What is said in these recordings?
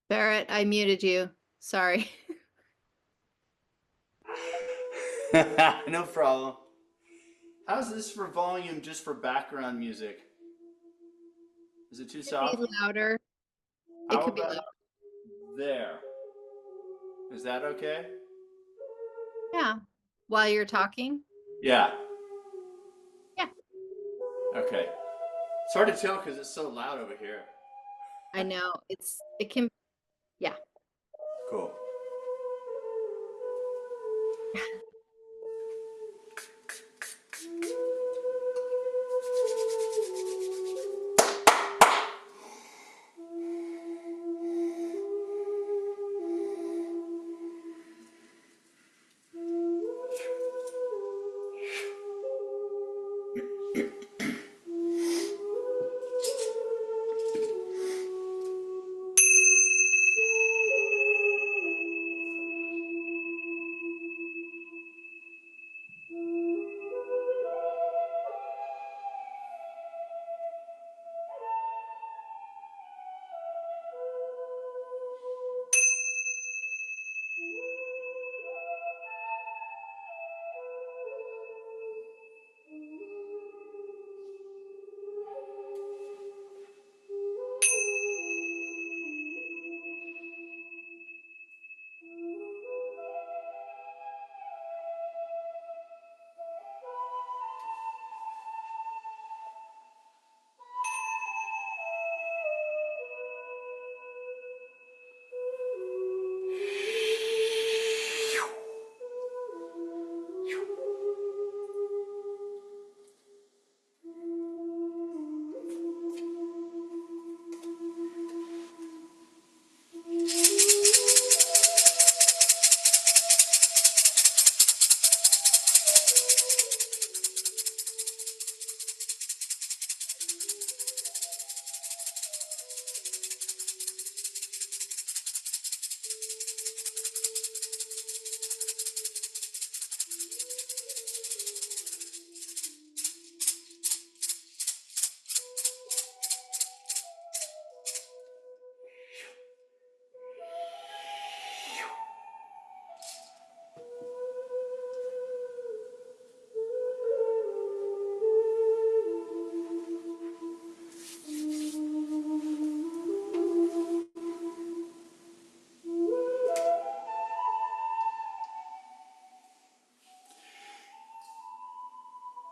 Barrett, I muted you. Sorry. No problem. How's this for volume just for background music? Is it too It could be soft? louder. It How could be about louder. there? Is that okay? Yeah. While you're talking? Yeah. Yeah. Okay. It's hard to tell because it's so loud over here. I know. It can, yeah. Cool.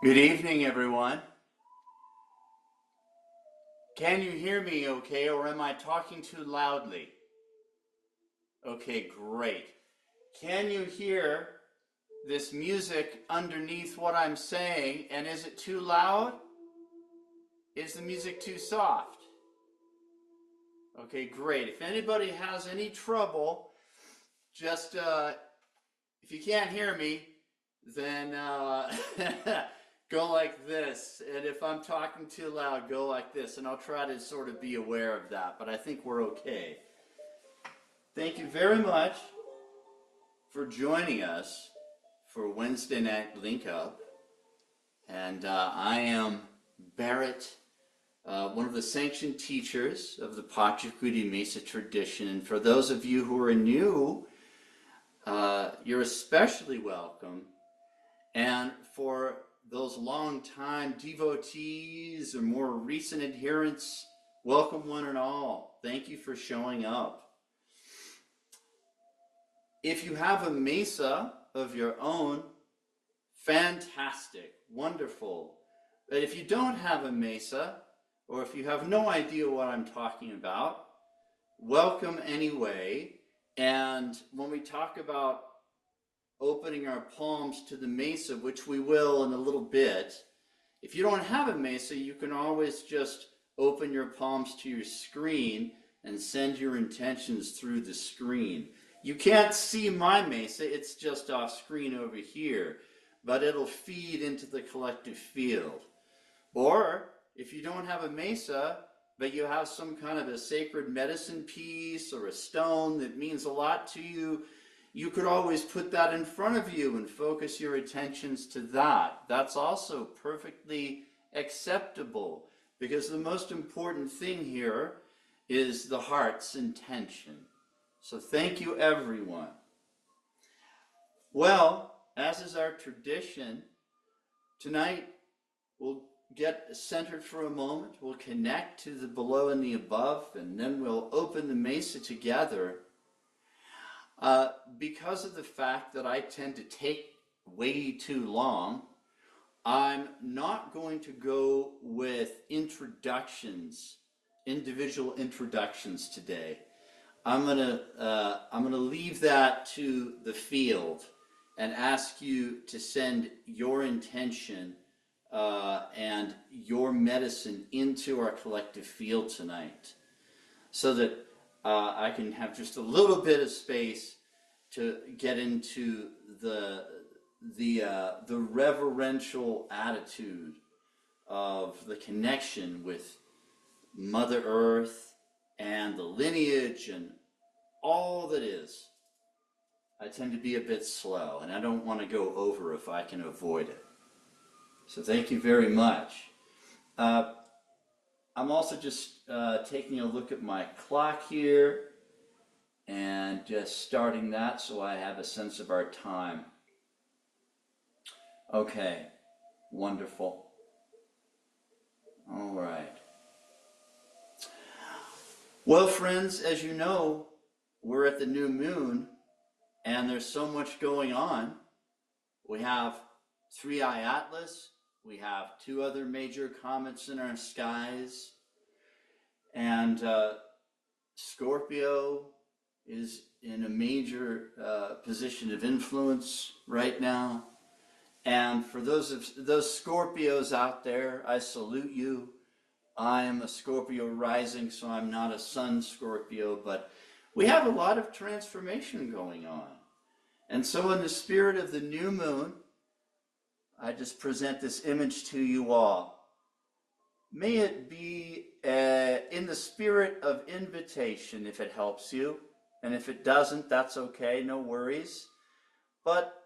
Good evening, everyone. Can you hear me okay, or am I talking too loudly? Okay, great. Can you hear this music underneath what I'm saying, and is it too loud? Is the music too soft? Okay, great. If anybody has any trouble, just if you can't hear me, then go like this. And if I'm talking too loud, go like this. And I'll try to sort of be aware of that, but I think we're okay. Thank you very much for joining us for Wednesday Night Link Up. And I am Barrett, one of the sanctioned teachers of the Pachakuti Mesa tradition. And for those of you who are new, you're especially welcome. And for those long-time devotees or more recent adherents, welcome one and all. Thank you for showing up. If you have a mesa of your own, fantastic, wonderful. But if you don't have a mesa, or if you have no idea what I'm talking about, welcome anyway. And when we talk about opening our palms to the mesa, which we will in a little bit, if you don't have a mesa, you can always just open your palms to your screen and send your intentions through the screen. You can't see my mesa, it's just off screen over here, but it'll feed into the collective field. Or if you don't have a mesa, but you have some kind of a sacred medicine piece or a stone that means a lot to you, you could always put that in front of you and focus your attentions to that. That's also perfectly acceptable, because the most important thing here is the heart's intention. So thank you, everyone. Well, as is our tradition, tonight we'll get centered for a moment. We'll connect to the below and the above, and then we'll open the mesa together. Because of the fact that I tend to take way too long, I'm not going to go with introductions, individual introductions today. I'm gonna leave that to the field and ask you to send your intention and your medicine into our collective field tonight, so that I can have just a little bit of space to get into the reverential attitude of the connection with Mother Earth and the lineage and all that is. I tend to be a bit slow, and I don't want to go over if I can avoid it. So thank you very much. I'm also just taking a look at my clock here and just starting that so I have a sense of our time. Okay, wonderful. All right. Well, friends, as you know, we're at the new moon, and there's so much going on. We have 3i Atlas, we have 2 other major comets in our skies, and Scorpio is in a major position of influence right now. And for those Scorpios out there, I salute you. I am a Scorpio rising, so I'm not a Sun Scorpio, but we have a lot of transformation going on. And so in the spirit of the new moon, I just present this image to you all. May it be in the spirit of invitation, if it helps you. And if it doesn't, that's okay, no worries. But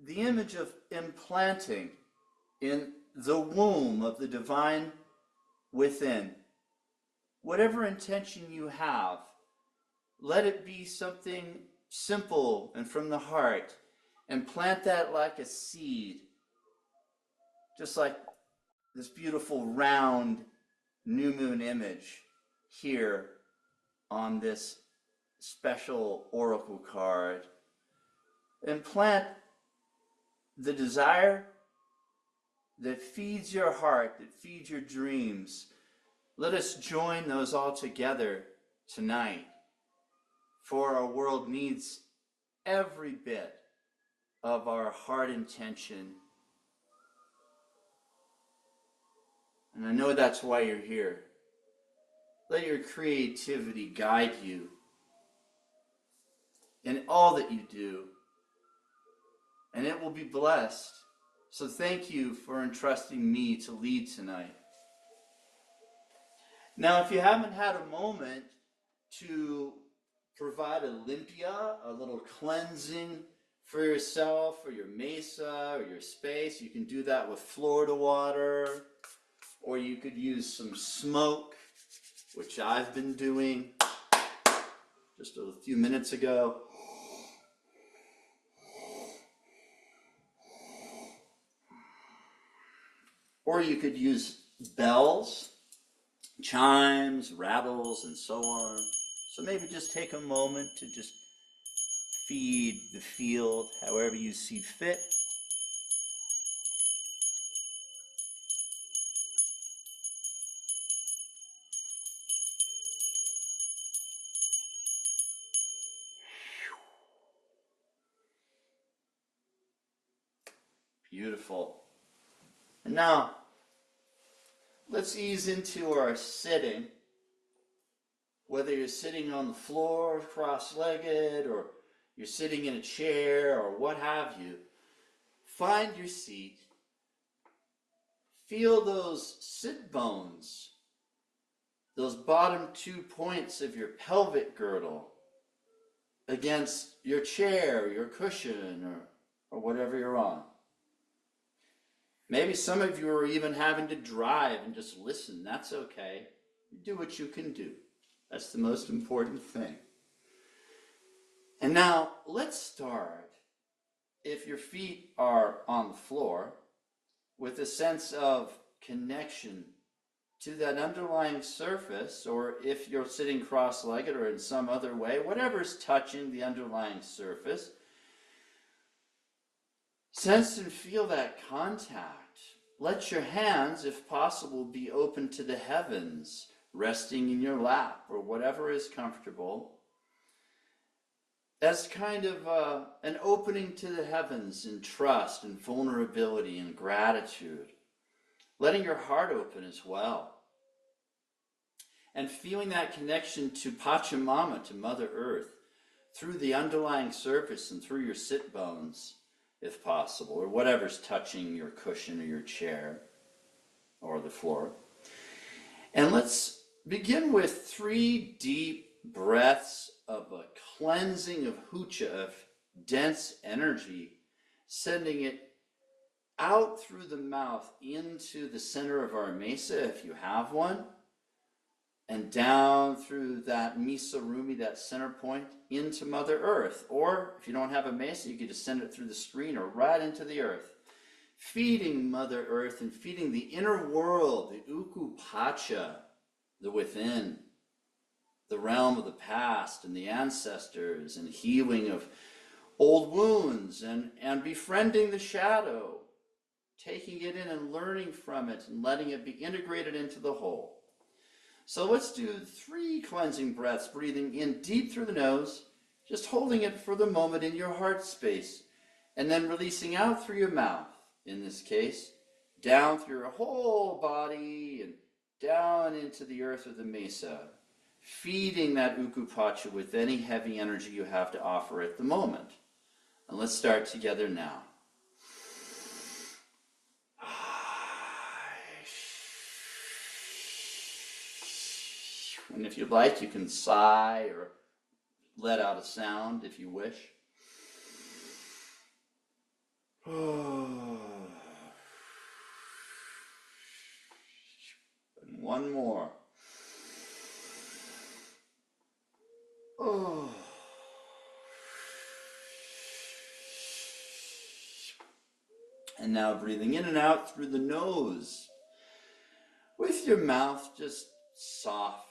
the image of implanting in the womb of the divine within, whatever intention you have, let it be something simple and from the heart, and plant that like a seed, just like this beautiful round new moon image here on this special oracle card, and plant the desire that feeds your heart, that feeds your dreams. Let us join those all together tonight, for our world needs every bit of our heart intention. And I know that's why you're here. Let your creativity guide you in all that you do, and it will be blessed. So thank you for entrusting me to lead tonight. Now, if you haven't had a moment to provide a limpia, a little cleansing for yourself or your mesa or your space, you can do that with Florida water, or you could use some smoke, which I've been doing just a few minutes ago. Or you could use bells, chimes, rattles, and so on. So maybe just take a moment to just feed the field however you see fit. Beautiful. And now, let's ease into our sitting. Whether you're sitting on the floor, cross-legged, or you're sitting in a chair, or what have you, find your seat. Feel those sit bones, those bottom 2 points of your pelvic girdle against your chair, your cushion, or whatever you're on. Maybe some of you are even having to drive and just listen. That's okay. Do what you can do. That's the most important thing. And now let's start, if your feet are on the floor, with a sense of connection to that underlying surface, or if you're sitting cross-legged or in some other way, whatever's touching the underlying surface, sense and feel that contact. Let your hands, if possible, be open to the heavens, resting in your lap or whatever is comfortable. That's kind of an opening to the heavens in trust and vulnerability and gratitude. Letting your heart open as well. And feeling that connection to Pachamama, to Mother Earth, through the underlying surface and through your sit bones, if possible, or whatever's touching your cushion or your chair or the floor. And let's begin with 3 deep breaths of a cleansing of hucha, of dense energy, sending it out through the mouth into the center of our mesa, if you have one, and down through that misa rumi, that center point, into Mother Earth. Or if you don't have a mesa, you could just send it through the screen or right into the earth. Feeding Mother Earth and feeding the inner world, the uku pacha, the within, the realm of the past and the ancestors, and healing of old wounds, and befriending the shadow, taking it in and learning from it and letting it be integrated into the whole. So let's do 3 cleansing breaths, breathing in deep through the nose, just holding it for the moment in your heart space, and then releasing out through your mouth, in this case, down through your whole body and down into the earth of the mesa, feeding that uku pacha with any heavy energy you have to offer at the moment. And let's start together now. And if you'd like, you can sigh or let out a sound if you wish. And one more. And now breathing in and out through the nose, with your mouth just soft.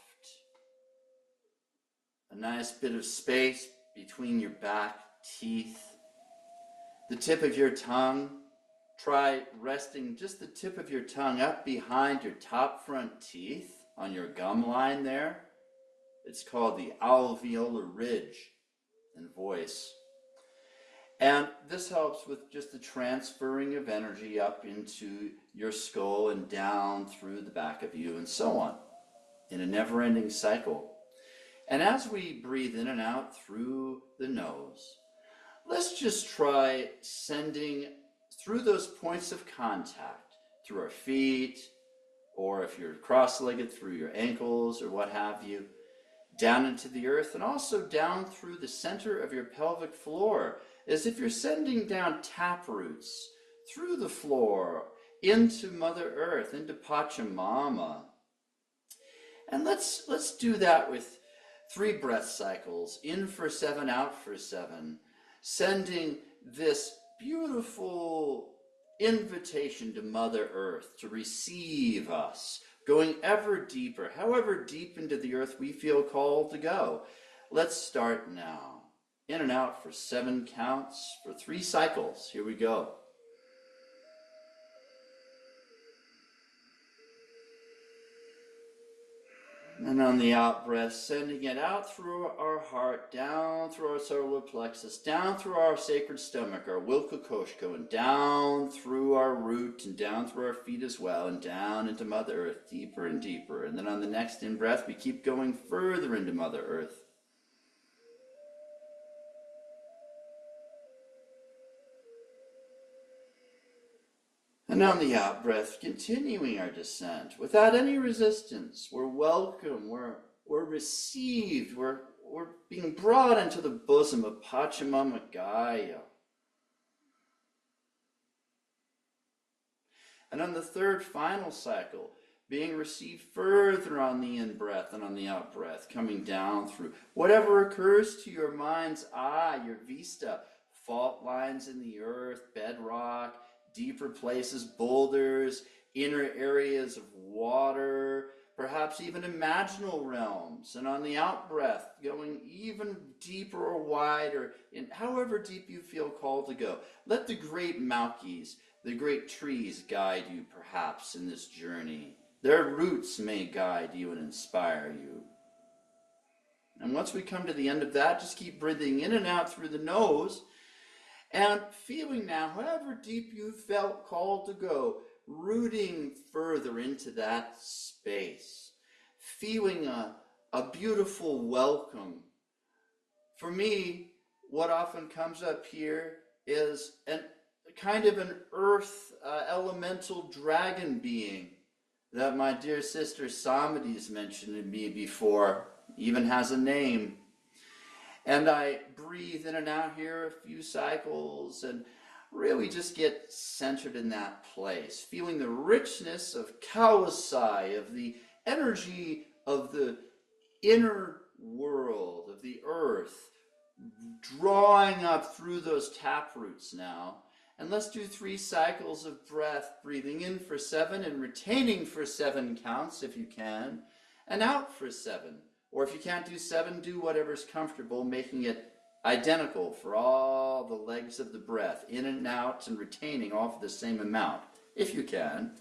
A nice bit of space between your back teeth. The tip of your tongue, try resting just the tip of your tongue up behind your top front teeth on your gum line there. It's called the alveolar ridge in voice. And this helps with just the transferring of energy up into your skull and down through the back of you and so on, in a never-ending cycle. And as we breathe in and out through the nose, let's just try sending through those points of contact, through our feet, or if you're cross-legged, through your ankles or what have you, down into the earth, and also down through the center of your pelvic floor, as if you're sending down tap roots through the floor into Mother Earth, into Pachamama. And let's do that with 3 breath cycles, in for 7, out for 7, sending this beautiful invitation to Mother Earth to receive us, going ever deeper, however deep into the earth we feel called to go. Let's start now. In and out for 7 counts, for 3 cycles. Here we go. And on the out breath, sending it out through our heart, down through our solar plexus, down through our sacred stomach, our Wilka Koshko, and down through our root, and down through our feet as well, and down into Mother Earth, deeper and deeper. And then on the next in-breath, we keep going further into Mother Earth. And on the out-breath, continuing our descent without any resistance. We're welcome, we're received, we're being brought into the bosom of Pachamama Gaia. And on the 3rd final cycle, being received further on the in-breath and on the out-breath, coming down through whatever occurs to your mind's eye, your vista, fault lines in the earth, bedrock, deeper places, boulders, inner areas of water, perhaps even imaginal realms. And on the out-breath, going even deeper or wider, in however deep you feel called to go. Let the great Malkis, the great trees, guide you perhaps in this journey. Their roots may guide you and inspire you. And once we come to the end of that, just keep breathing in and out through the nose and feeling now, however deep you felt called to go, rooting further into that space, feeling a beautiful welcome. For me, what often comes up here is kind of an earth elemental dragon being that my dear sister Samadi's mentioned to me before, even has a name. And I breathe in and out here a few cycles and really just get centered in that place, feeling the richness of Kawasai, of the energy of the inner world, of the earth, drawing up through those tap roots now. And let's do 3 cycles of breath, breathing in for 7 and retaining for 7 counts if you can, and out for 7. Or if you can't do 7, do whatever's comfortable, making it identical for all the legs of the breath, in and out and retaining all for the same amount, if you can.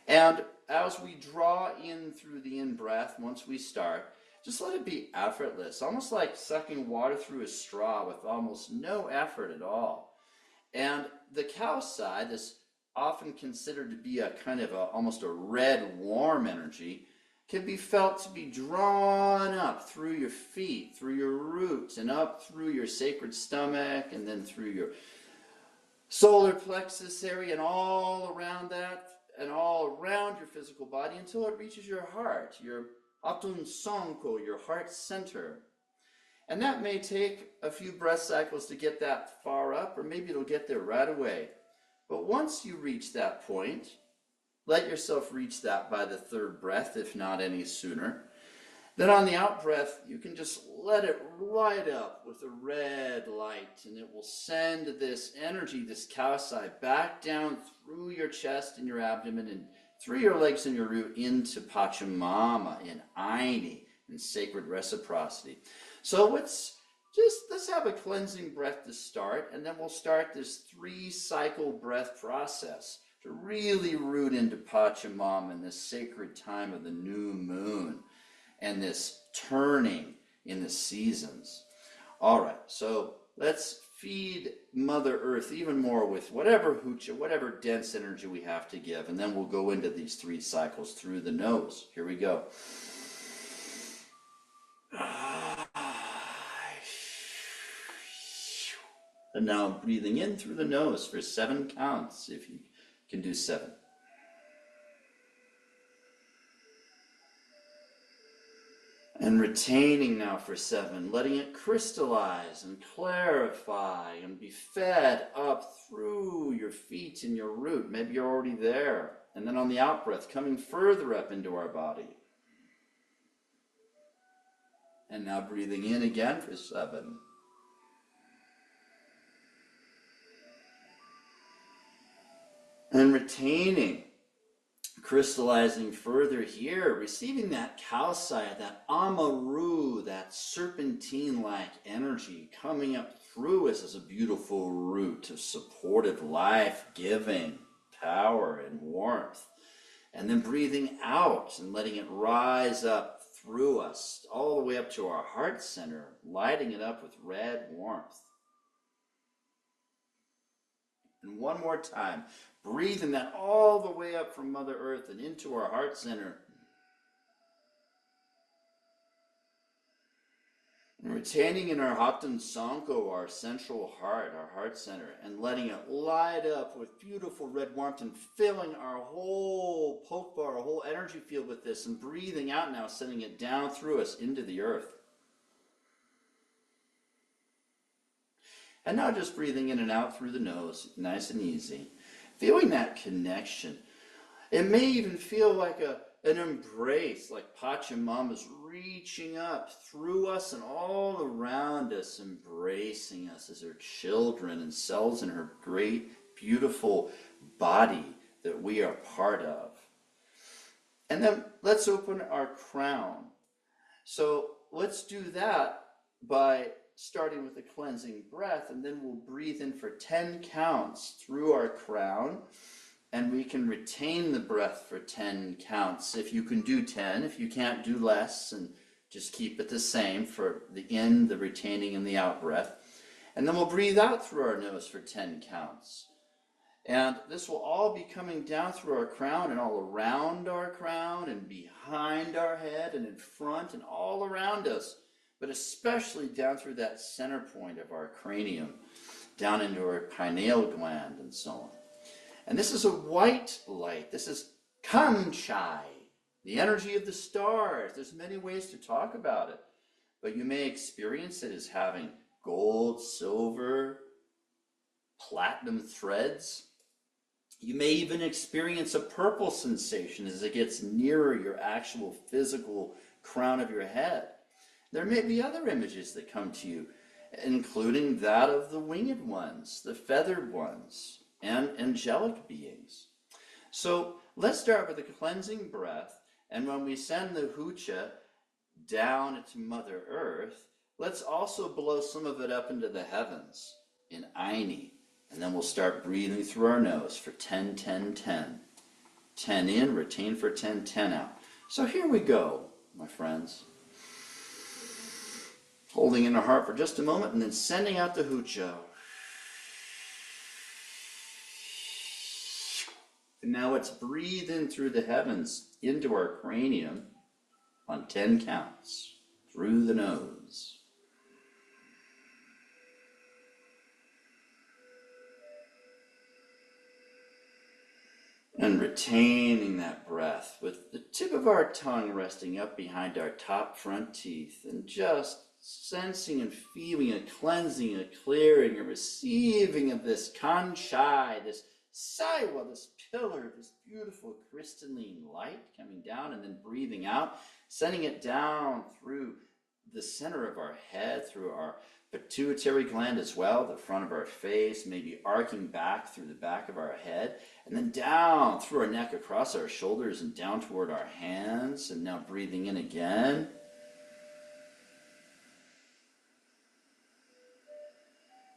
And as we draw in through the in-breath, once we start, just let it be effortless, almost like sucking water through a straw with almost no effort at all. And the Kawasai, this often considered to be a kind of almost a red, warm energy, can be felt to be drawn up through your feet, through your roots, and up through your sacred stomach, and then through your solar plexus area, and all around that, and all around your physical body until it reaches your heart, your Atun Sonko, your heart center. And that may take a few breath cycles to get that far up, or maybe it'll get there right away. But once you reach that point, let yourself reach that by the 3rd breath, if not any sooner. Then on the out breath, you can just let it light up with a red light, and it will send this energy, this Kawasai, back down through your chest and your abdomen and through your legs and your root into Pachamama in Aini, in sacred reciprocity. So let's have a cleansing breath to start, and then we'll start this 3-cycle breath process to really root into Pachamama in this sacred time of the new moon and this turning in the seasons. All right, so let's feed Mother Earth even more with whatever hucha, whatever dense energy we have to give, and then we'll go into these 3 cycles through the nose. Here we go. And now breathing in through the nose for 7 counts, if you can do 7. And retaining now for 7, letting it crystallize and clarify and be fed up through your feet and your root. Maybe you're already there. And then on the out breath, coming further up into our body. And now breathing in again for 7. And retaining, crystallizing further here, receiving that Kawasai, that Amaru, that serpentine-like energy coming up through us as a beautiful root of supportive, life-giving power and warmth. And then breathing out and letting it rise up through us, all the way up to our heart center, lighting it up with red warmth. And one more time, breathing that all the way up from Mother Earth and into our heart center. And retaining in our Hatun Sanko, our central heart, our heart center, and letting it light up with beautiful red warmth and filling our whole pokpa, our whole energy field with this, and breathing out now, sending it down through us into the earth. And now just breathing in and out through the nose, nice and easy. Feeling that connection. It may even feel like an embrace, like Pachamama's reaching up through us and all around us, embracing us as her children and cells in her great, beautiful body that we are part of. And then let's open our crown. So let's do that by starting with a cleansing breath, and then we'll breathe in for 10 counts through our crown. And we can retain the breath for 10 counts. If you can do 10, if you can't, do less, and just keep it the same for the in, the retaining, and the out breath. And then we'll breathe out through our nose for 10 counts. And this will all be coming down through our crown and all around our crown and behind our head and in front and all around us, but especially down through that center point of our cranium, down into our pineal gland and so on. And this is a white light. This is Kanchai, the energy of the stars. There's many ways to talk about it, but you may experience it as having gold, silver, platinum threads. You may even experience a purple sensation as it gets nearer your actual physical crown of your head. There may be other images that come to you, including that of the winged ones, the feathered ones, and angelic beings. So let's start with a cleansing breath, and when we send the hucha down into Mother Earth, let's also blow some of it up into the heavens in Aini, and then we'll start breathing through our nose for 10, 10, 10. 10 in, retain for 10, 10 out. So here we go, my friends. Holding in our heart for just a moment, and then sending out the hucha. And now let's breathe in through the heavens into our cranium on 10 counts through the nose. And retaining that breath with the tip of our tongue resting up behind our top front teeth, and just sensing and feeling a cleansing, a clearing, a receiving of this Kanchai, this Saiwa, this pillar, this beautiful crystalline light coming down, and then breathing out, sending it down through the center of our head, through our pituitary gland as well, the front of our face, maybe arcing back through the back of our head, and then down through our neck, across our shoulders, and down toward our hands. And now breathing in again.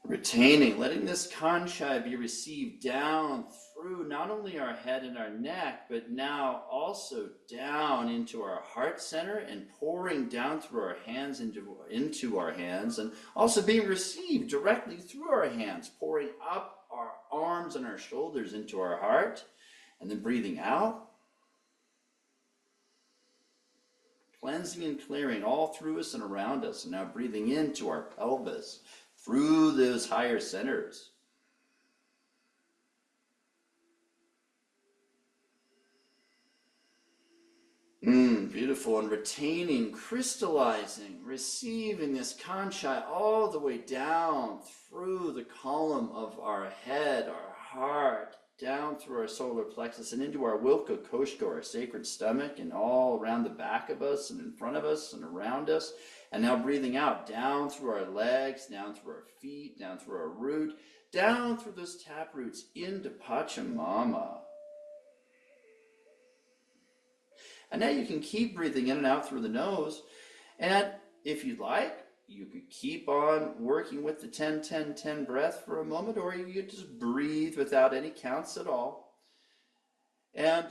Retaining, letting this Kanchai be received down through not only our head and our neck, but now also down into our heart center, and pouring down through our hands into our hands, and also being received directly through our hands, pouring up our arms and our shoulders into our heart, and then breathing out. Cleansing and clearing all through us and around us, and now breathing into our pelvis, through those higher centers. Beautiful. And retaining, crystallizing, receiving this Kanchai all the way down through the column of our head, our heart, down through our solar plexus and into our Wilka Koshko, our sacred stomach, and all around the back of us and in front of us and around us. And now breathing out, down through our legs, down through our feet, down through our root, down through those tap roots into Pachamama. And now you can keep breathing in and out through the nose. And if you'd like, you could keep on working with the 10, 10, 10 breath for a moment, or you could just breathe without any counts at all. And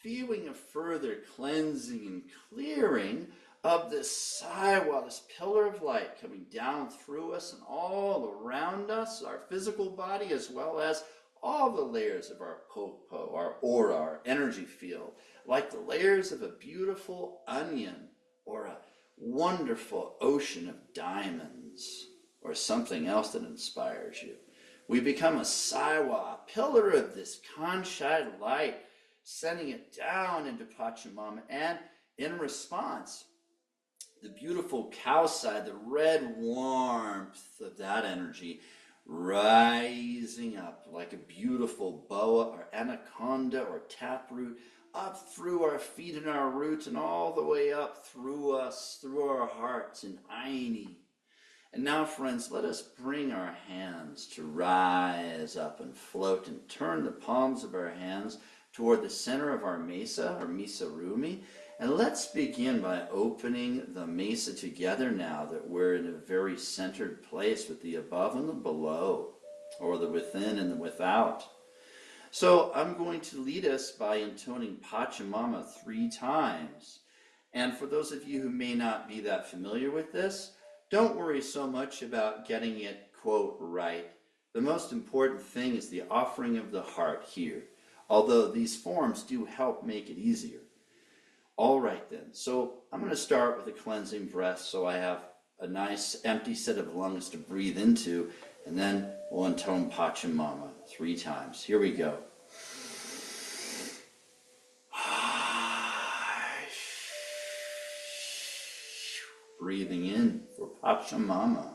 feeling a further cleansing and clearing of this Saiwa, this pillar of light coming down through us and all around us, our physical body, as well as all the layers of our popo, our aura, our energy field, like the layers of a beautiful onion or a wonderful ocean of diamonds or something else that inspires you. We become a Saiwa, a pillar of this Kanchai light, sending it down into Pachamama, and in response, the beautiful Kaosai, the red warmth of that energy, rising up like a beautiful boa or anaconda or taproot, up through our feet and our roots, and all the way up through us, through our hearts in Aini. And now, friends, let us bring our hands to rise up and float and turn the palms of our hands toward the center of our mesa, or mesa rumi. And let's begin by opening the mesa together now that we're in a very centered place with the above and the below, or the within and the without. So I'm going to lead us by intoning Pachamama 3 times. And for those of you who may not be that familiar with this, don't worry so much about getting it, quote, right. The most important thing is the offering of the heart here, although these forms do help make it easier. All right then, so I'm going to start with a cleansing breath so I have a nice empty set of lungs to breathe into, and then we'll intone Pachamama 3 times. Here we go. Breathing in for Pachamama.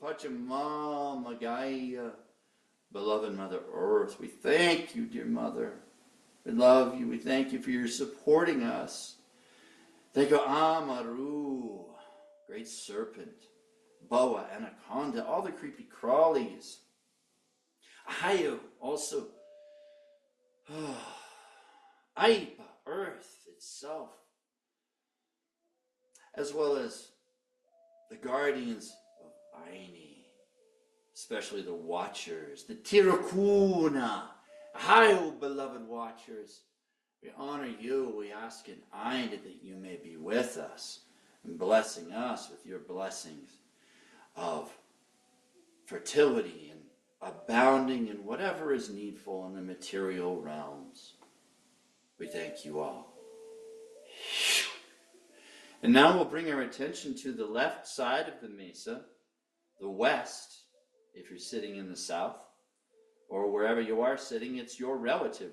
Pachamama Gaia, beloved Mother Earth, we thank you, dear Mother. We love you. We thank you for your supporting us. Thank you, Amaru, great serpent, boa, anaconda, all the creepy crawlies. Ahayo, also, Aipa, Earth itself, as well as the guardians of Aini, especially the watchers, the Tirakuna. Ahayo, beloved watchers. We honor you. We ask in Aini that you may be with us and blessing us with your blessings of fertility and abounding in whatever is needful in the material realms. We thank you all. And now we'll bring our attention to the left side of the mesa, the west, if you're sitting in the south, or wherever you are sitting, it's your relative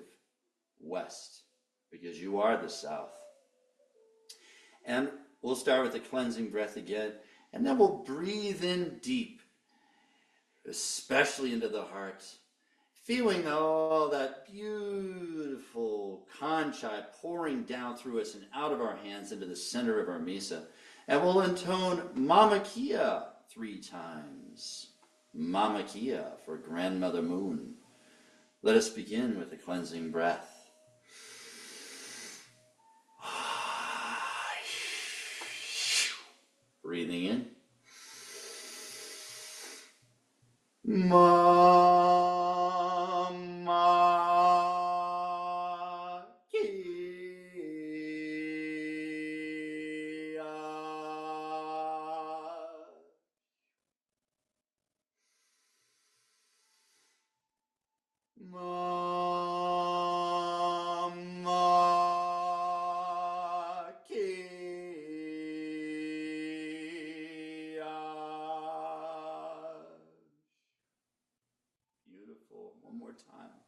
west, because you are the south. And we'll start with the cleansing breath again, and then we'll breathe in deep, especially into the heart, feeling all that beautiful conchai pouring down through us and out of our hands into the center of our mesa. And we'll intone Mama Kia 3 times. Mama Kia for Grandmother Moon. Let us begin with the cleansing breath. Breathing in. Mama Kia. Mama Kia. Beautiful. One more time.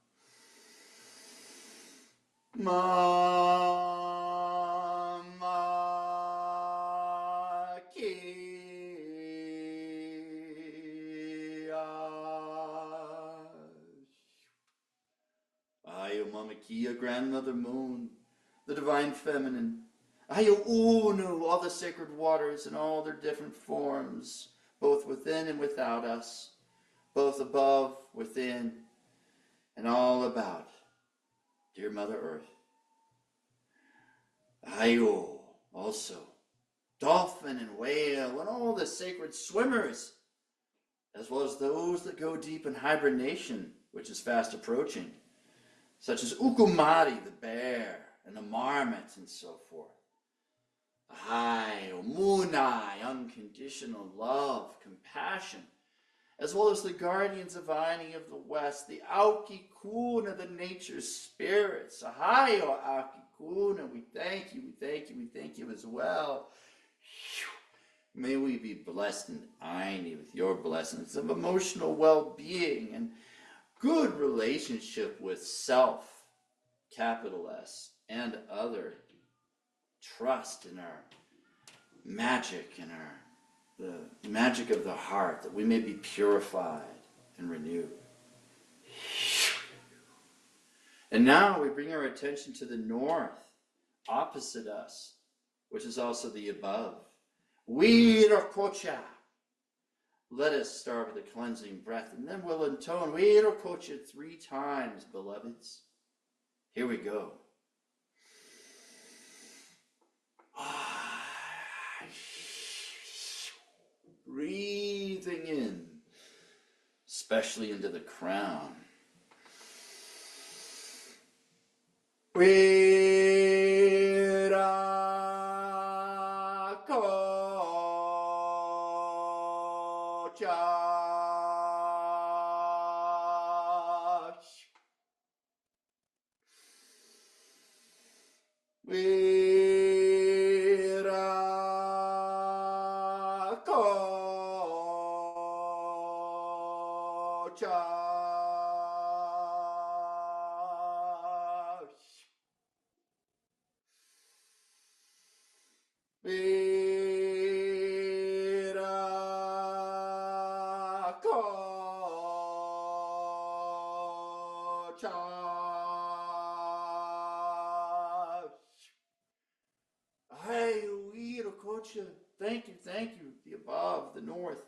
Mama Kia. Ayo Mama Kia, Grandmother Moon, the Divine Feminine. Ayo Unu, all the sacred waters in all their different forms, both within and without us, both above, within, and all about. Dear Mother Earth. Ayo, also, dolphin and whale and all the sacred swimmers as well as those that go deep in hibernation, which is fast approaching, such as Ukumari, the bear, and the marmot, and so forth. Ahai, Munai, unconditional love, compassion, as well as the guardians of Aini of the West, the Aukikuna, the nature spirits. Ahai, Aukikuna, we thank you, we thank you, we thank you as well. May we be blessed in Aini with your blessings of emotional well-being and good relationship with self, capital S, and other. Trust in our magic and the magic of the heart, that we may be purified and renewed. And now we bring our attention to the north, opposite us, which is also the above. Miro-Quesada. Let us start with a cleansing breath, and then we'll intone Miro-Quesada 3 times, beloveds. Here we go. Breathing in, especially into the crown. Thank you, the above, the north.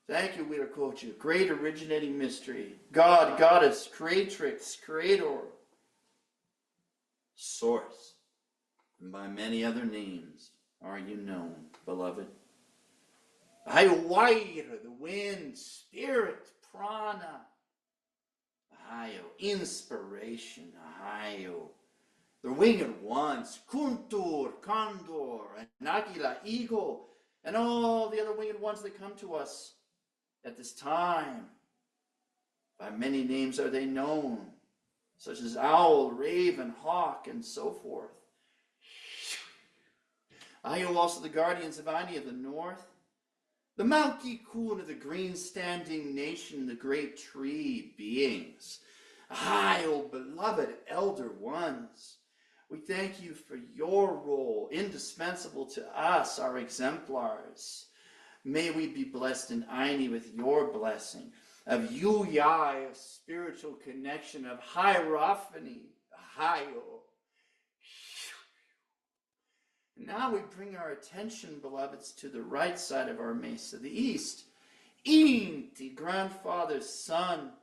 Thank you, Miro-Quesada, great originating mystery, God, goddess, creatrix, creator, source, and by many other names are you known, beloved. Ahayo, the wind, spirit, prana. Ahayo, inspiration. Ahayo, the winged ones, Kuntur, Condor, and Aquila, eagle, and all the other winged ones that come to us at this time. By many names are they known, such as owl, raven, hawk, and so forth. Ahayo, also the guardians of Aini of the north, the Maukikuna, the green standing nation, the great tree beings. Ahayo, beloved elder ones. We thank you for your role, indispensable to us, our exemplars. May we be blessed in Aini with your blessing of Yuyai, a spiritual connection of Hierophany, Ahayo. Now we bring our attention, beloveds, to the right side of our mesa, the east. Inti, grandfather's son.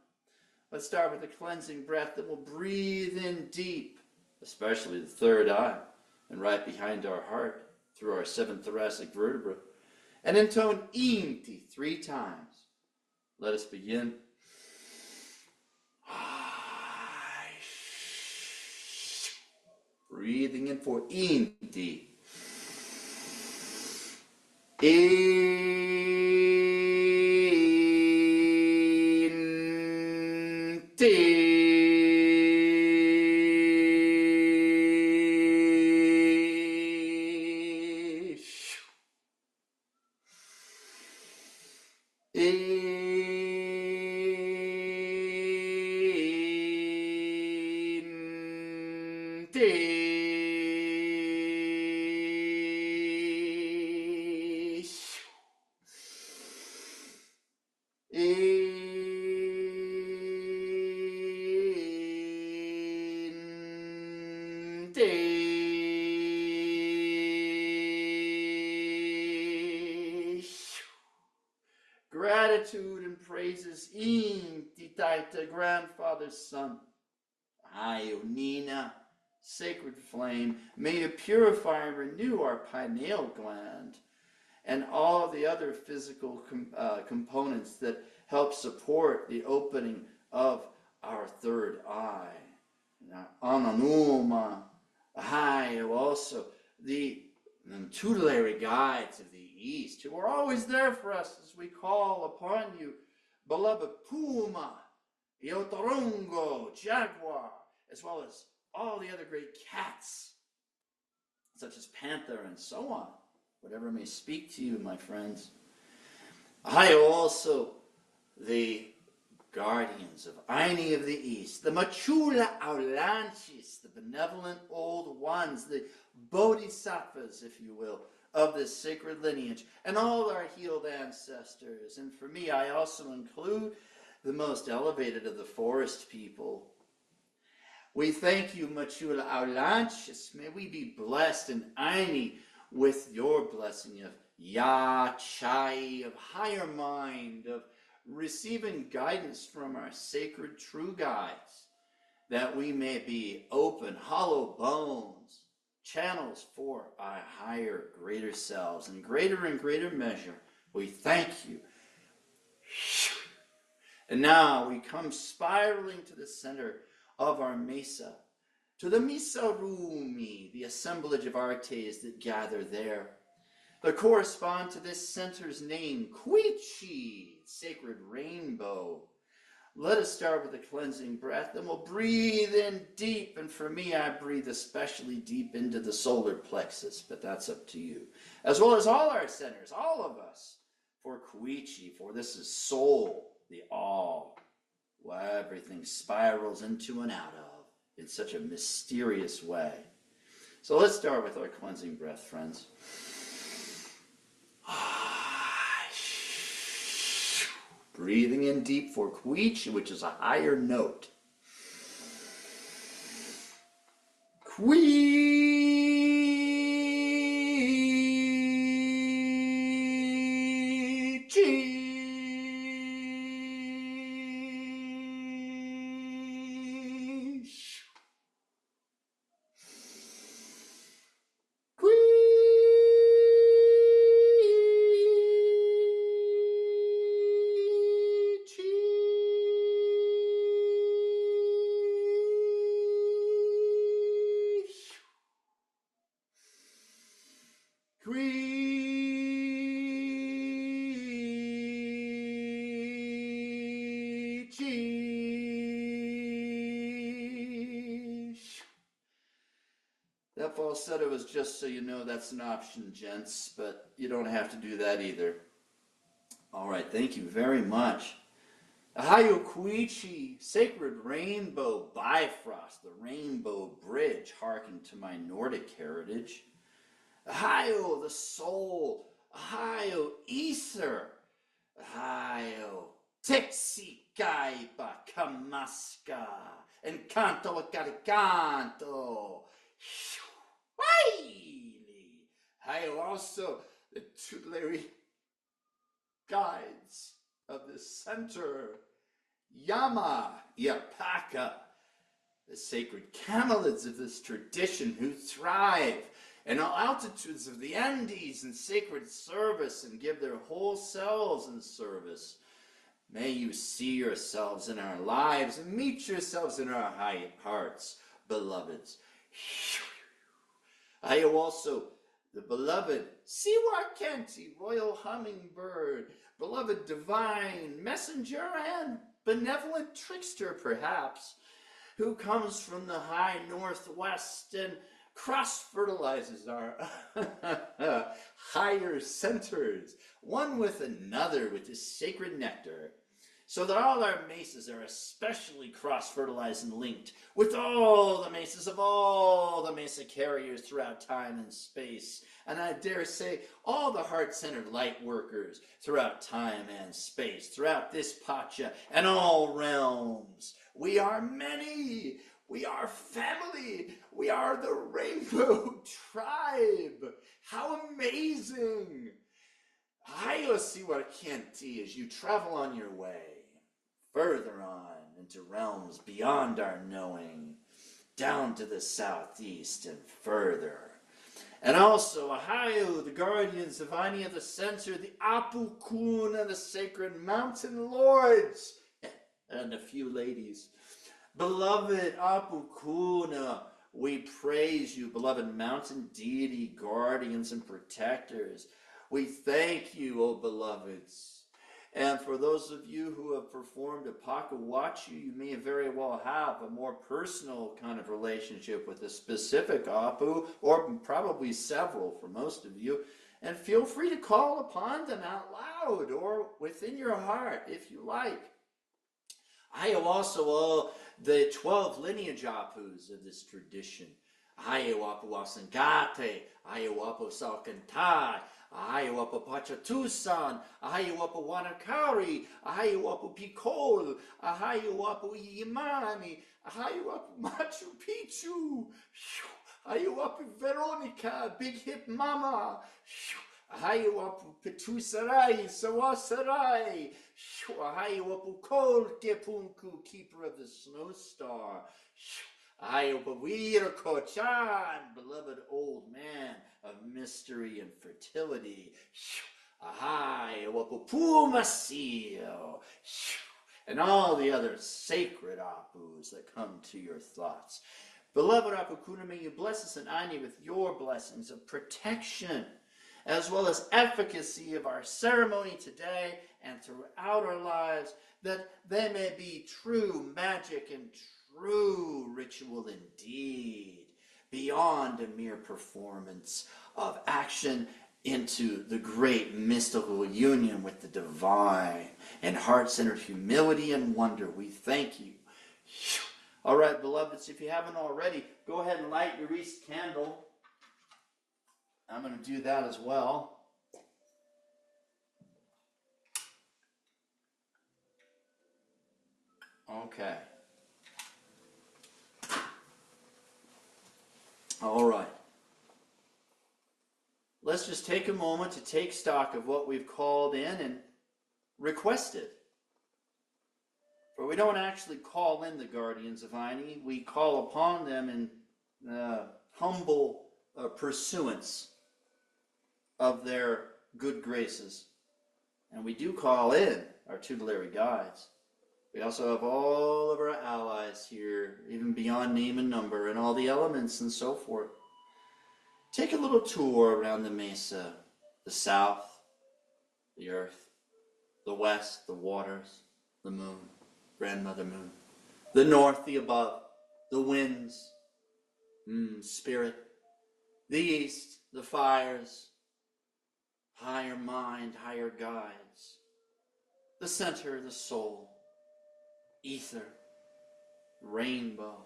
Let's start with a cleansing breath that will breathe in deep, especially the third eye, and right behind our heart, through our 7th thoracic vertebra, and intone Inti 3 times. Let us begin. Breathing in for Inti. Gratitude and praises in Titaita, grandfather's son. Ionina, sacred flame, may you purify and renew our pineal gland. and all of the other physical components that help support the opening of our third eye. Ananuma, also the tutelary guides of the East, who are always there for us as we call upon you, beloved Puma, Yotorongo, Jaguar, as well as all the other great cats, such as Panther and so on, whatever may speak to you, my friends. Also the guardians of Aini of the East, the Machula Aulanchis, the benevolent old ones, the bodhisattvas, if you will, of this sacred lineage, and all our healed ancestors. And for me, I also include the most elevated of the forest people. We thank you, Machula Aulanchis. May we be blessed in Aini with your blessing of Ya Chai, of higher mind, of receiving guidance from our sacred true guides, that we may be open, hollow bones, channels for our higher, greater selves, in greater and greater measure. We thank you. And now we come spiraling to the center of our mesa, to the Misa Rumi, the assemblage of artes that gather there, that correspond to this center's name, Quichi, sacred rainbow. Let us start with a cleansing breath, then we'll breathe in deep, and for me, I breathe especially deep into the solar plexus, but that's up to you, as well as all our centers, all of us, for Quichi, for this is soul, the all, where everything spirals into and out of in such a mysterious way. So let's start with our cleansing breath, friends. Breathing in deep for Quichi, which is a higher note. Quichi. That falsetto is just so you know that's an option, gents, but you don't have to do that either. All right, thank you very much. Ahayo Quichi, sacred rainbow bifrost, the rainbow bridge, hearken to my Nordic heritage. Ahayo, the soul. Ahayo, ether. Ahayo, Texi Kaiba Kamaska, Encanto Caricanto. Ahayo, also the tutelary guides of the center. Yama, Yapaka, the sacred camelids of this tradition who thrive in all altitudes of the Andes in sacred service and give their whole selves in service. May you see yourselves in our lives and meet yourselves in our high hearts, beloveds. I am also the beloved Siwa Kenti, royal hummingbird, beloved divine messenger and benevolent trickster, perhaps, who comes from the high northwest and cross-fertilizes our higher centers, one with another with this sacred nectar, so that all our mesas are especially cross-fertilized and linked with all the mesas of all the mesa carriers throughout time and space, and I dare say all the heart-centered light workers throughout time and space, throughout this Pacha and all realms. We are many. We are family. We are the Rainbow Tribe. How amazing. Hayo Siwa Kenti as you travel on your way, further on into realms beyond our knowing, down to the southeast and further. And also, Ahio, the guardians of any of the center, the Apukuna, the sacred mountain lords, and a few ladies. Beloved Apukuna, we praise you, beloved mountain deity, guardians and protectors. We thank you, O beloveds. And for those of you who have performed a Pachakuti, you may very well have a more personal kind of relationship with a specific Apu, or probably several for most of you. And feel free to call upon them out loud or within your heart if you like. I have also the 12 lineage Apus of this tradition. Ayawapu Asangate, Ayawapu Salkantai, Ayawapu Pachatusan, Ayawapu Wanakari, Ayawapu Picol, Ayawapu Yimani, Ayawapu Machu Picchu, Ayawapu Veronica, Big Hip Mama, Ayawapu Petusarai, Sawasarai, Ayawapu Kol Kepunku, Keeper of the Snow Star. Miro-Quesada, beloved old man of mystery and fertility. And all the other sacred Apus that come to your thoughts. Beloved Apukuna, may you bless us and Ani with your blessings of protection, as well as efficacy of our ceremony today and throughout our lives, that they may be true magic and true ritual indeed, beyond a mere performance of action into the great mystical union with the divine and heart-centered humility and wonder. We thank you. All right, beloveds, if you haven't already, go ahead and light your East candle. I'm going to do that as well. Okay. All right. Let's just take a moment to take stock of what we've called in and requested. For we don't actually call in the guardians of Ini, we call upon them in humble pursuance of their good graces. And we do call in our tutelary guides. We also have all of our allies here, even beyond name and number, and all the elements and so forth. Take a little tour around the mesa, the south, the earth, the west, the waters, the moon, grandmother moon, the north, the above, the winds, spirit, the east, the fires, higher mind, higher guides, the center, the soul, ether, rainbow.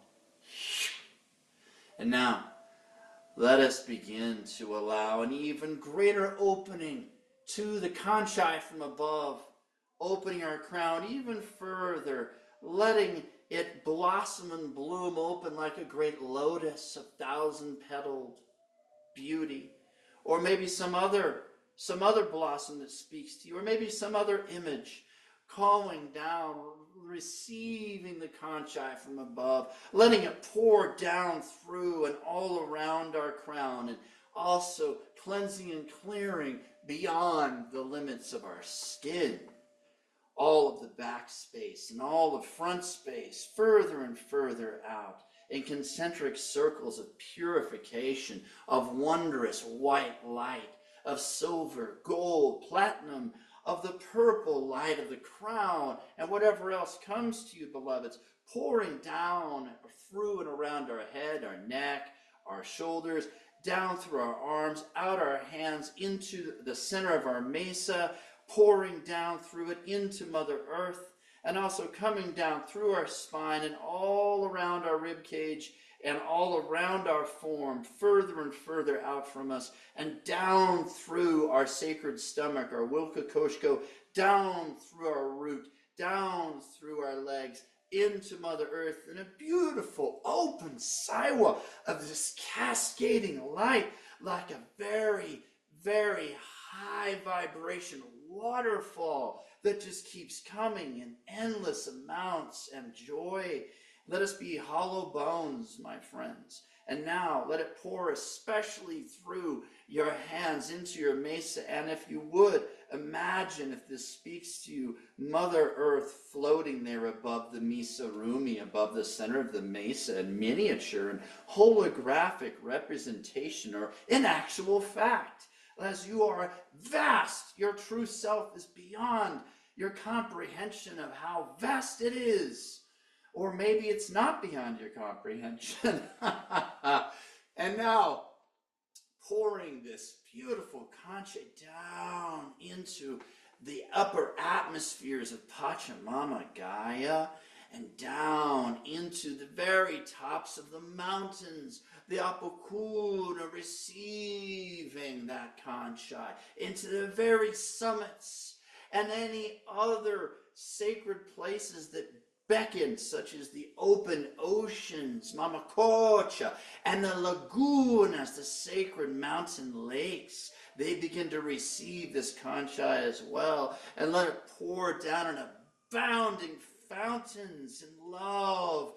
And now, let us begin to allow an even greater opening to the conchai from above, opening our crown even further, letting it blossom and bloom open like a great lotus of thousand-petaled beauty, or maybe some other blossom that speaks to you, or maybe some other image calling down, receiving the conchai from above, letting it pour down through and all around our crown, and also cleansing and clearing beyond the limits of our skin. All of the back space and all the front space, further and further out, in concentric circles of purification, of wondrous white light, of silver, gold, platinum, of the purple light of the crown, and whatever else comes to you, beloveds, pouring down through and around our head, our neck, our shoulders, down through our arms, out our hands, into the center of our mesa, pouring down through it into Mother Earth, and also coming down through our spine and all around our rib cage and all around our form, further and further out from us, and down through our sacred stomach, our Wilka Koshko, down through our root, down through our legs, into Mother Earth, in a beautiful open saiwa of this cascading light, like a very, very high vibration waterfall that just keeps coming in endless amounts and joy. Let us be hollow bones, my friends, And now let it pour especially through your hands into your mesa. And if you would, imagine, if this speaks to you, Mother Earth floating there above the mesa rumi, above the center of the mesa, in miniature and holographic representation, or in actual fact. As you are vast, your true self is beyond your comprehension of how vast it is. Or maybe it's not beyond your comprehension. And now, pouring this beautiful concha down into the upper atmospheres of Pachamama Gaia, and down into the very tops of the mountains, the Apokuna receiving that concha, into the very summits, and any other sacred places that beckon, such as the open oceans, Mamacocha, and the lagunas, the sacred mountain lakes. They begin to receive this concha as well, and let it pour down in abounding fountains in love,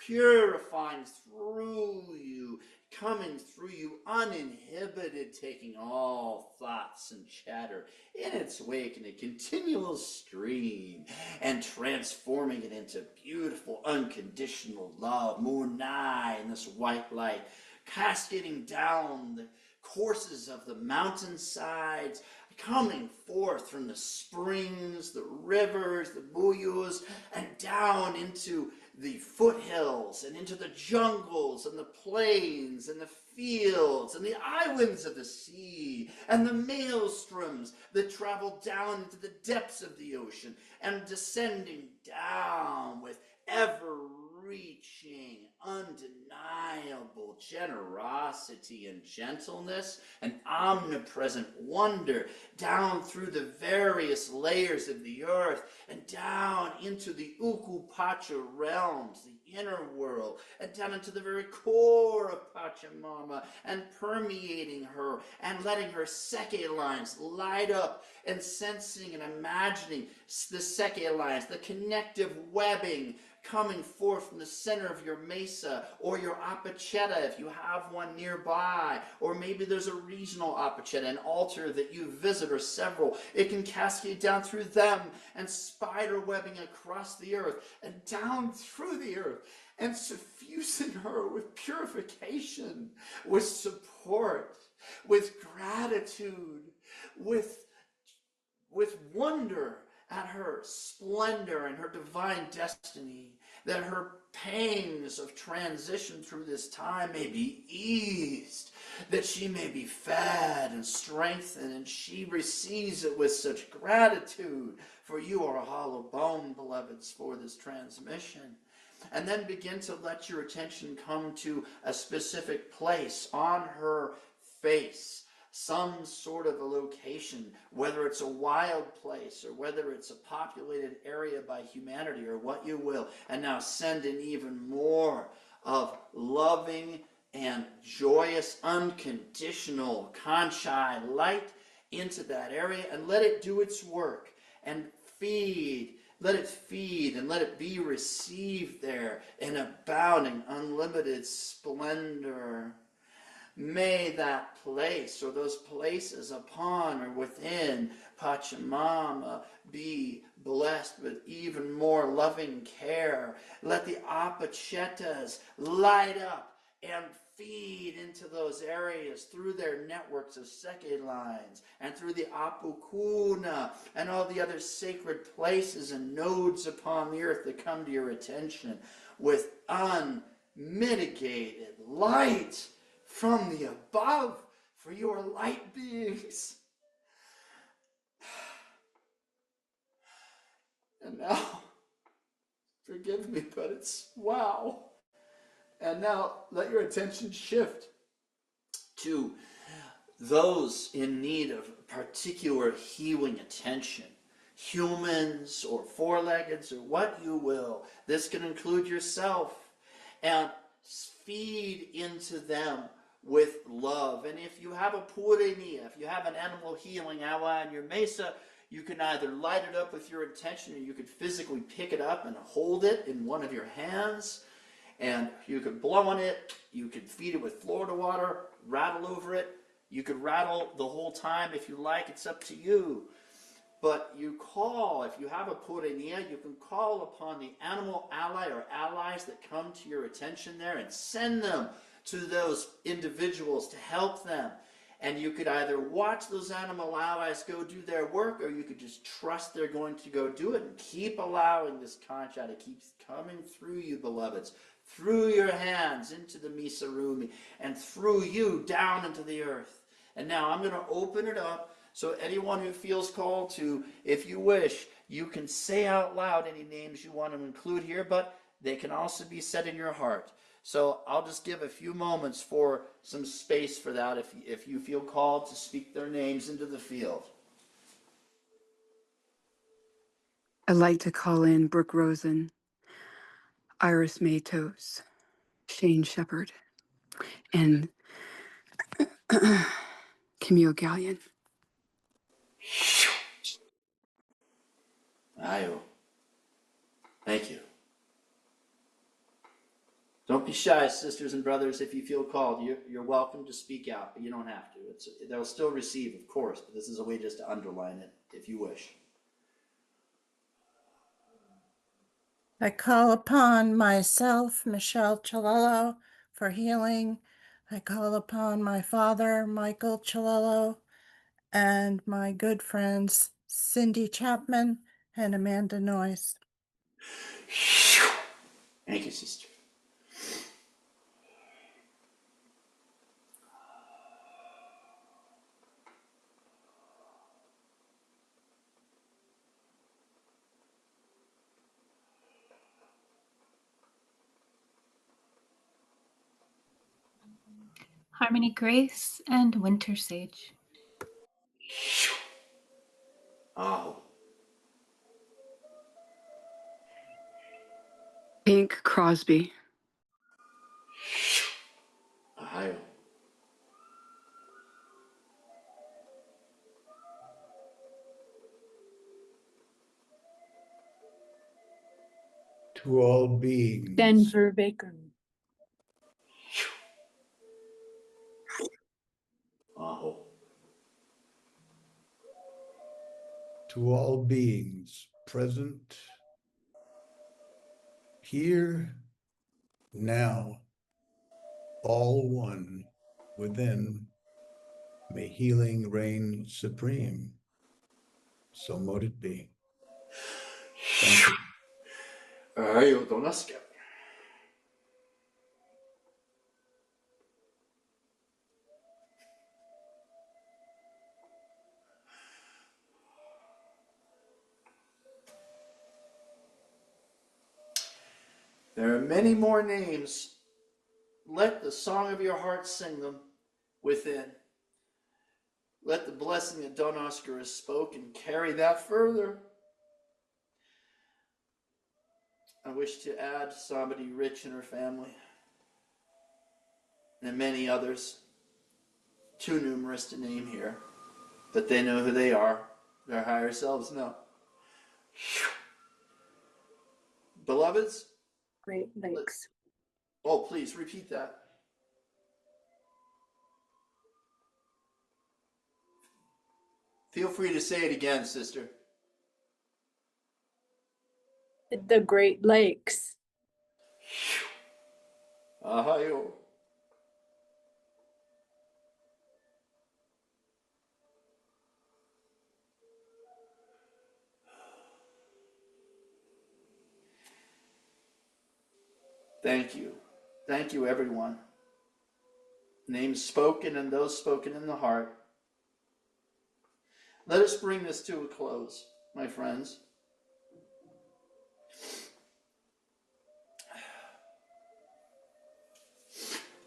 purifying through you, coming through you uninhibited, taking all thoughts and chatter in its wake in a continual stream, and transforming it into beautiful unconditional love, Munai, in this white light, cascading down the courses of the mountainsides, coming forth from the springs, the rivers, the buyos, and down into the foothills, and into the jungles, and the plains, and the fields, and the islands of the sea, and the maelstroms that travel down into the depths of the ocean, and descending down with ever-reaching, undeniable generosity and gentleness and omnipresent wonder, down through the various layers of the earth, and down into the Ukupacha realms, the inner world, and down into the very core of Pachamama, and permeating her, and letting her Seke lines light up, and sensing and imagining the Seke lines, the connective webbing, coming forth from the center of your mesa, or your apacheta if you have one nearby, or maybe there's a regional apacheta, an altar that you visit, or several. It can cascade down through them, and spider webbing across the earth, and down through the earth, and suffusing her with purification, with support, with gratitude, with wonder at her splendor and her divine destiny, that her pangs of transition through this time may be eased, that she may be fed and strengthened, and she receives it with such gratitude, for you are a hollow bone, beloveds, for this transmission. And then begin to let your attention come to a specific place on her face, some sort of a location, whether it's a wild place or whether it's a populated area by humanity or what you will. And now send in even more of loving and joyous, unconditional conchai light into that area, and let it do its work and feed. Let it feed and let it be received there in abounding, unlimited splendor. May that place, or those places upon or within Pachamama, be blessed with even more loving care. Let the apachetas light up and feed into those areas through their networks of Seke lines, and through the Apukuna and all the other sacred places and nodes upon the earth that come to your attention, with unmitigated light from the above, for you are light beings. And now, forgive me, but it's wow. And now let your attention shift to those in need of particular healing attention. Humans or four-leggeds or what you will. This can include yourself. And feed into them with love. And if you have a purenia, if you have an animal healing awa in your mesa, you can either light it up with your intention, or you could physically pick it up and hold it in one of your hands. And you could blow on it, you could feed it with Florida water, rattle over it. You could rattle the whole time if you like, it's up to you. But you call, if you have a purenia, you can call upon the animal ally or allies that come to your attention there and send them to those individuals to help them. And you could either watch those animal allies go do their work, or you could just trust they're going to go do it and keep allowing this concha to keep coming through you, beloveds, through your hands into the Misarumi, and through you down into the earth. And now I'm going to open it up. So anyone who feels called to, if you wish, you can say out loud any names you want to include here, but they can also be said in your heart. So I'll just give a few moments for some space for that if you feel called to speak their names into the field. I'd like to call in Brooke Rosen, Iris Matos, Shane Shepard, and Camille Gallion. Ayo. Thank you. Don't be shy, sisters and brothers. If you feel called, you're welcome to speak out, but you don't have to. They'll still receive, of course, but this is a way just to underline it, if you wish. I call upon myself, Michelle Chilello, for healing. I call upon my father, Michael Chilello, and my good friends, Cindy Chapman and Amanda Noyes. Thank you, sister. Harmony Grace and Winter Sage. Oh. Pink Crosby. Ohio. To all beings. Denver Baker. Oh. To all beings present here, now, all one within, may healing reign supreme. So mote it be. Thank you. Ayo, Donaska. There are many more names. Let the song of your heart sing them within. Let the blessing that Don Oscar has spoken carry that further. I wish to add somebody rich in her family and many others. Too numerous to name here, but they know who they are. Their higher selves know. Beloveds? Great Lakes. Oh, please repeat that. Feel free to say it again, sister. The Great Lakes. Ahayo. Thank you. Thank you, everyone. Names spoken and those spoken in the heart. Let us bring this to a close, my friends.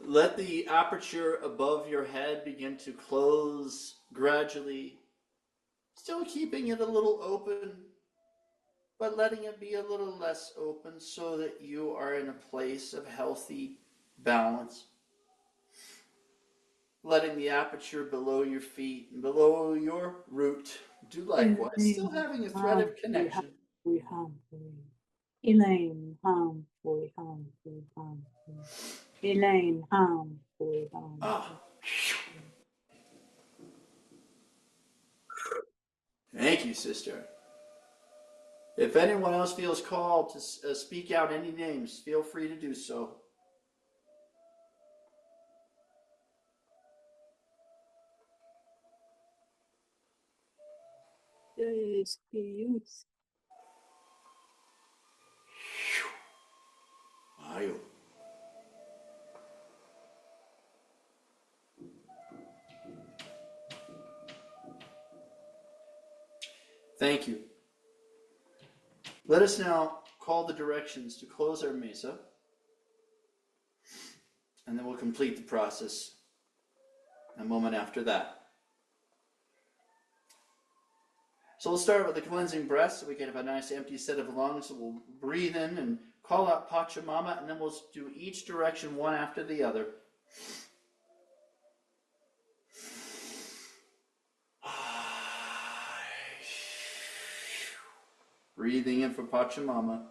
Let the aperture above your head begin to close gradually, still keeping it a little open, but letting it be a little less open so that you are in a place of healthy balance. Letting the aperture below your feet and below your root do likewise, still having a thread of connection. We have. Elaine, boy, boy. Elaine, boy, Ah. Thank you, sister. If anyone else feels called to speak out any names, feel free to do so. Yes, yes. Ayo. Thank you. Let us now call the directions to close our mesa, and then we'll complete the process a moment after that. So we'll start with the cleansing breath so we can have a nice empty set of lungs. So we'll breathe in and call out Pachamama, and then we'll do each direction one after the other. Breathing in for Pachamama.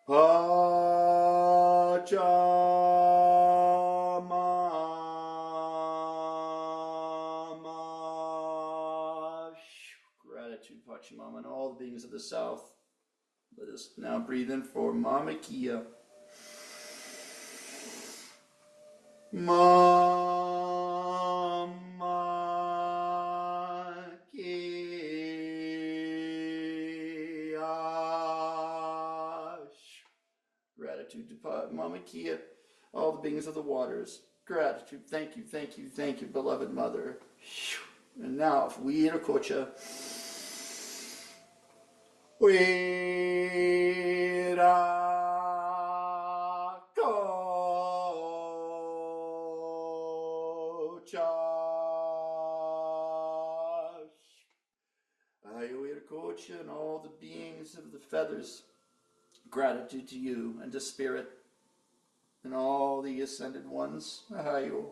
Pachamama. Gratitude, Pachamama, and all the beings of the South. Let us now breathe in for Mama Kia. Mama Kia. Gratitude to Mama Kia, all the beings of the waters. Gratitude, thank you, thank you, thank you, beloved mother. And now, if we eat a kocha, we and all the beings of the feathers, gratitude to you and to Spirit and all the ascended ones. And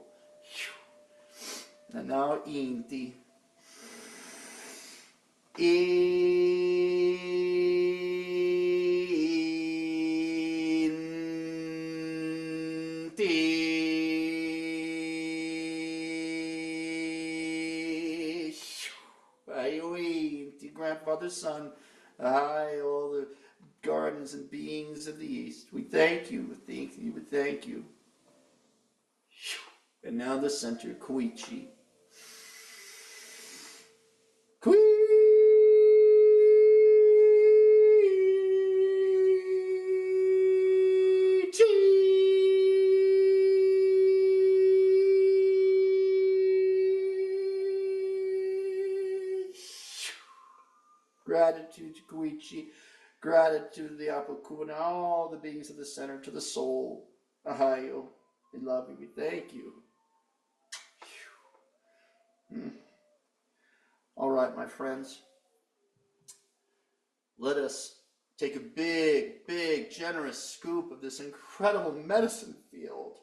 now Inti. Grandfather's son, all the gardens and beings of the East. We thank you, thank you, thank you. And now the center, Koichi. Gratitude to Koichi, gratitude to the Apokuna, all the beings of the center, to the soul. Ahayo, we love you, we thank you. All right, my friends, let us take a big, big, generous scoop of this incredible medicine field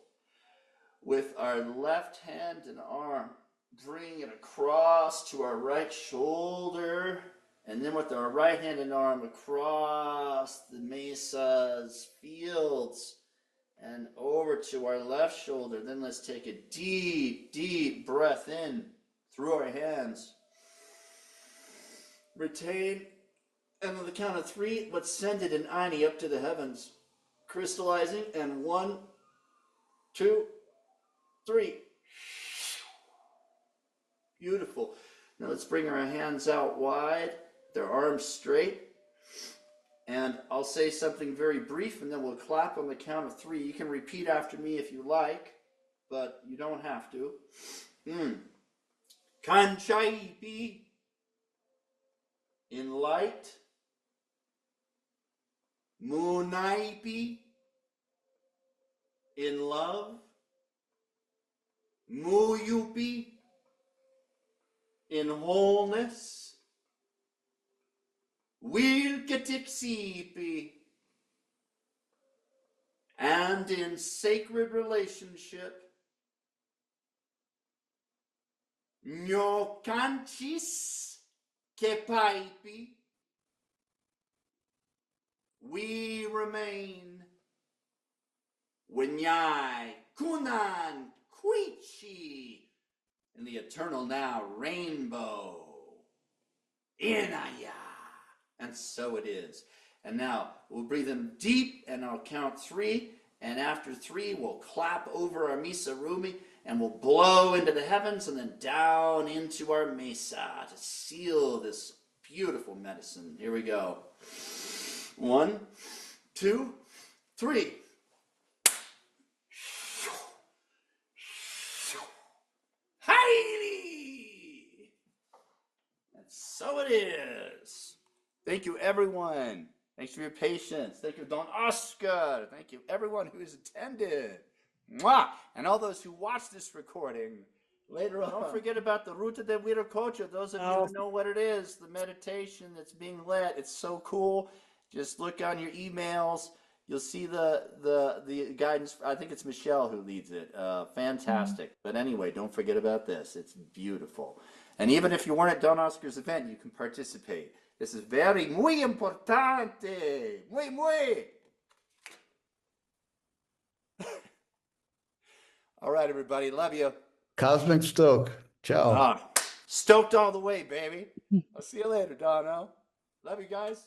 with our left hand and arm, bring it across to our right shoulder. And then with our right hand and arm across the mesas, fields, and over to our left shoulder. Then let's take a deep, deep breath in through our hands. Retain, and on the count of 3, let's send it in Ani up to the heavens. Crystallizing, and 1, 2, 3. Beautiful. Now let's bring our hands out wide. Their arms straight, and I'll say something very brief, and then we'll clap on the count of 3. You can repeat after me if you like, but you don't have to. Kanchaipi, in light. Munaipi, in love. Muyupi, in wholeness. Wilkatiksipi, and in sacred relationship. Nyokanchis kepaipi, we remain. Winyai, Kunan, Kuichi, in the eternal now rainbow. Inaya. And so it is. And now we'll breathe in deep, and I'll count 3. And after 3, we'll clap over our Misa Rumi, and we'll blow into the heavens and then down into our Mesa to seal this beautiful medicine. Here we go. 1, 2, 3. Heidi! And so it is. Thank you, everyone. Thanks for your patience. Thank you, Don Oscar. Thank you, everyone who has attended. Mwah! And all those who watch this recording later on. Don't forget about the Ruta de Viracocha. Those of you who know what it is, the meditation that's being led. It's so cool. Just look on your emails. You'll see the guidance. I think it's Michelle who leads it. Fantastic. But anyway, don't forget about this. It's beautiful. And even if you weren't at Don Oscar's event, you can participate. This is muy importante. Muy. All right, everybody. Love you. Cosmic Stoke. Ciao. Stoked all the way, baby. I'll see you later, Dono. Love you guys.